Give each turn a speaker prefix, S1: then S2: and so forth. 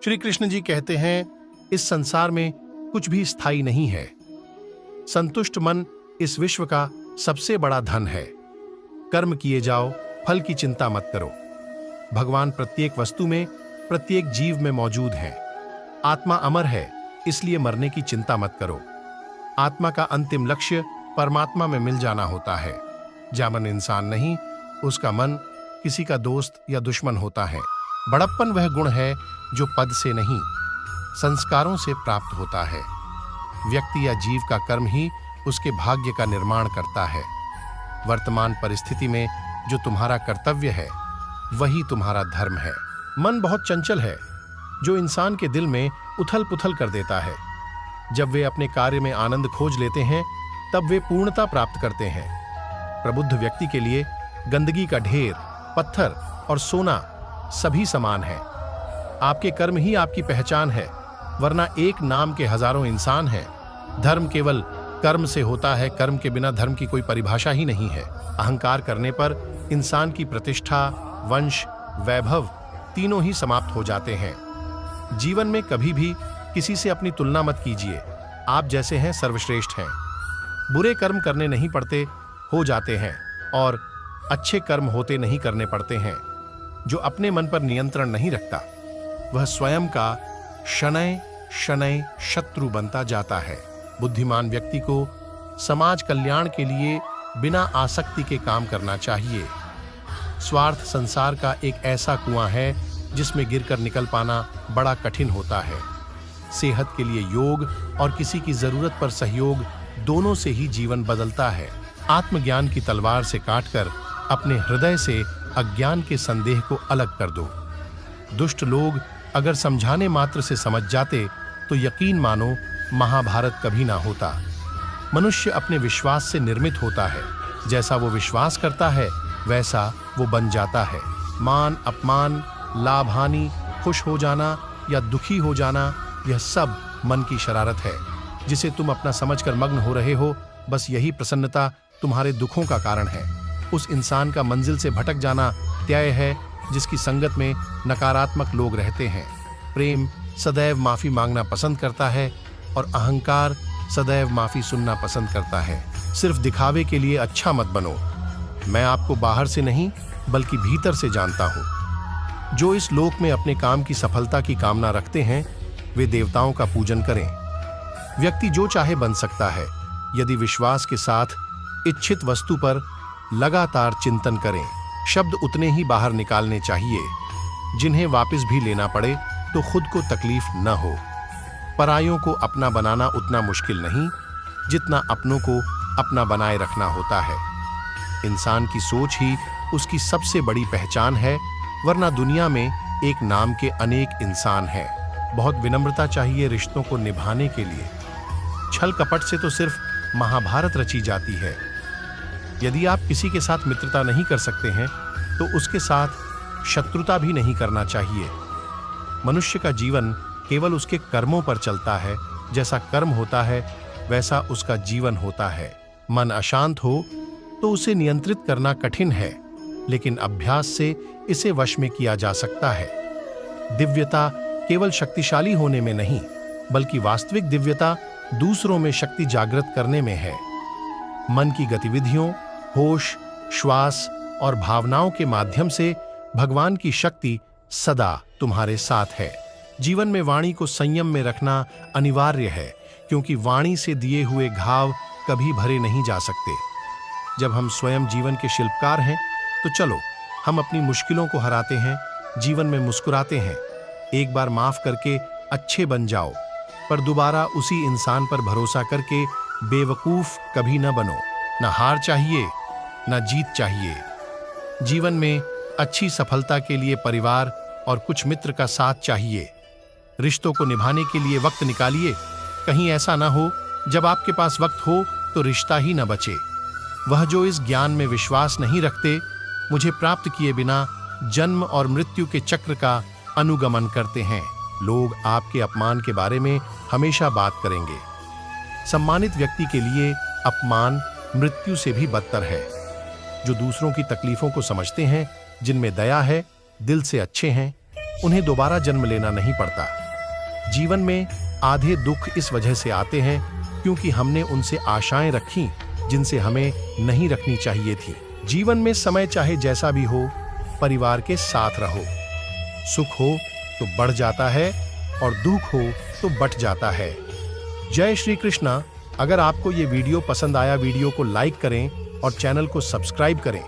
S1: श्री कृष्ण जी कहते हैं, इस संसार में कुछ भी स्थायी नहीं है। संतुष्ट मन इस विश्व का सबसे बड़ा धन है। कर्म किए जाओ, फल की चिंता मत करो। भगवान प्रत्येक वस्तु में, प्रत्येक जीव में मौजूद हैं। आत्मा अमर है, इसलिए मरने की चिंता मत करो। आत्मा का अंतिम लक्ष्य परमात्मा में मिल जाना होता है। जा मन इंसान नहीं, उसका मन किसी का दोस्त या दुश्मन होता है। बड़प्पन वह गुण है जो पद से नहीं, संस्कारों से प्राप्त होता है। व्यक्ति या जीव का कर्म ही उसके भाग्य का निर्माण करता है। वर्तमान परिस्थिति में जो तुम्हारा कर्तव्य है, वही तुम्हारा धर्म है। मन बहुत चंचल है, जो इंसान के दिल में उथल पुथल कर देता है। जब वे अपने कार्य में आनंद खोज लेते हैं, तब वे पूर्णता प्राप्त करते हैं। प्रबुद्ध व्यक्ति के लिए गंदगी का ढेर, पत्थर और सोना सभी समान है। आपके कर्म ही आपकी पहचान है, वरना एक नाम के हजारों इंसान हैं। धर्म केवल कर्म से होता है, कर्म के बिना धर्म की कोई परिभाषा ही नहीं है। अहंकार करने पर इंसान की प्रतिष्ठा, वंश, वैभव तीनों ही समाप्त हो जाते हैं। जीवन में कभी भी किसी से अपनी तुलना मत कीजिए। आप जैसे हैं सर्वश्रेष्ठ हैं। बुरे कर्म करने नहीं पड़ते, हो जाते हैं, और अच्छे कर्म होते नहीं करने पड़ते हैं। जो अपने मन पर नियंत्रण नहीं रखता, वह स्वयं का शनैः शनैः शत्रु बनता जाता है। बुद्धिमान व्यक्ति को समाज कल्याण के लिए बिना आसक्ति के काम करना चाहिए। स्वार्थ संसार का एक ऐसा कुआं है जिसमें गिरकर निकल पाना बड़ा कठिन होता है। सेहत के लिए योग और किसी की जरूरत पर सहयोग, दोनों से ही जीवन बदलता है। आत्मज्ञान की तलवार से काटकर अपने हृदय से अज्ञान के संदेह को अलग कर दो। दुष्ट लोग अगर समझाने मात्र से समझ जाते तो यकीन मानो महाभारत कभी ना होता। मनुष्य अपने विश्वास से निर्मित होता है। जैसा वो विश्वास करता है, वैसा वो बन जाता है। मान अपमान, लाभ हानि, खुश हो जाना या दुखी हो जाना, यह सब मन की शरारत है, जिसे तुम अपना समझकर मग्न हो रहे हो। बस यही प्रसन्नता तुम्हारे दुखों का कारण है। उस इंसान का मंजिल से भटक जाना त्याय है जिसकी संगत में नकारात्मक लोग रहते हैं। प्रेम सदैव माफी मांगना पसंद करता है और अहंकार सदैव माफी सुनना पसंद करता है। सिर्फ दिखावे के लिए अच्छा मत बनो। मैं आपको बाहर से नहीं बल्कि भीतर से जानता हूं। जो इस लोक में अपने काम की सफलता की कामना रखते हैं, वे देवताओं का पूजन करें। व्यक्ति जो चाहे बन सकता है, यदि विश्वास के साथ इच्छित वस्तु पर लगातार चिंतन करें। शब्द उतने ही बाहर निकालने चाहिए जिन्हें वापस भी लेना पड़े तो खुद को तकलीफ न हो। परायों को अपना बनाना उतना मुश्किल नहीं जितना अपनों को अपना बनाए रखना होता है। इंसान की सोच ही उसकी सबसे बड़ी पहचान है, वरना दुनिया में एक नाम के अनेक इंसान हैं। बहुत विनम्रता चाहिए रिश्तों को निभाने के लिए। छल कपट से तो सिर्फ महाभारत रची जाती है। यदि आप किसी के साथ मित्रता नहीं कर सकते हैं, तो उसके साथ शत्रुता भी नहीं करना चाहिए। मनुष्य का जीवन केवल उसके कर्मों पर चलता है। जैसा कर्म होता है, वैसा उसका जीवन होता है। मन अशांत हो तो उसे नियंत्रित करना कठिन है, लेकिन अभ्यास से इसे वश में किया जा सकता है। दिव्यता केवल शक्तिशाली होने में नहीं, बल्कि वास्तविक दिव्यता दूसरों में शक्ति जागृत करने में है। मन की गतिविधियों, होश, श्वास और भावनाओं के माध्यम से भगवान की शक्ति सदा तुम्हारे साथ है। जीवन में वाणी को संयम में रखना अनिवार्य है, क्योंकि वाणी से दिए हुए घाव कभी भरे नहीं जा सकते। जब हम स्वयं जीवन के शिल्पकार हैं, तो चलो हम अपनी मुश्किलों को हराते हैं, जीवन में मुस्कुराते हैं। एक बार माफ करके अच्छे बन जाओ, पर दोबारा उसी इंसान पर भरोसा करके बेवकूफ कभी न बनो। न हार चाहिए, न जीत चाहिए। जीवन में अच्छी सफलता के लिए परिवार और कुछ मित्र का साथ चाहिए। रिश्तों को निभाने के लिए वक्त निकालिए। कहीं ऐसा ना हो जब आपके पास वक्त हो तो रिश्ता ही न बचे। वह जो इस ज्ञान में विश्वास नहीं रखते, मुझे प्राप्त किए बिना जन्म और मृत्यु के चक्र का अनुगमन करते हैं। लोग आपके अपमान के बारे में हमेशा बात करेंगे। सम्मानित व्यक्ति के लिए अपमान मृत्यु से भी बदतर है। जो दूसरों की तकलीफों को समझते हैं, जिनमें दया है, दिल से अच्छे हैं, उन्हें दोबारा जन्म लेना नहीं पड़ता। जीवन में आधे दुख इस वजह से आते हैं क्योंकि हमने उनसे आशाएं रखी जिनसे हमें नहीं रखनी चाहिए थी। जीवन में समय चाहे जैसा भी हो, परिवार के साथ रहो। सुख हो तो बढ़ जाता है और दुख हो तो बट जाता है। जय श्री कृष्णा। अगर आपको ये वीडियो पसंद आया, वीडियो को लाइक करें और चैनल को सब्सक्राइब करें।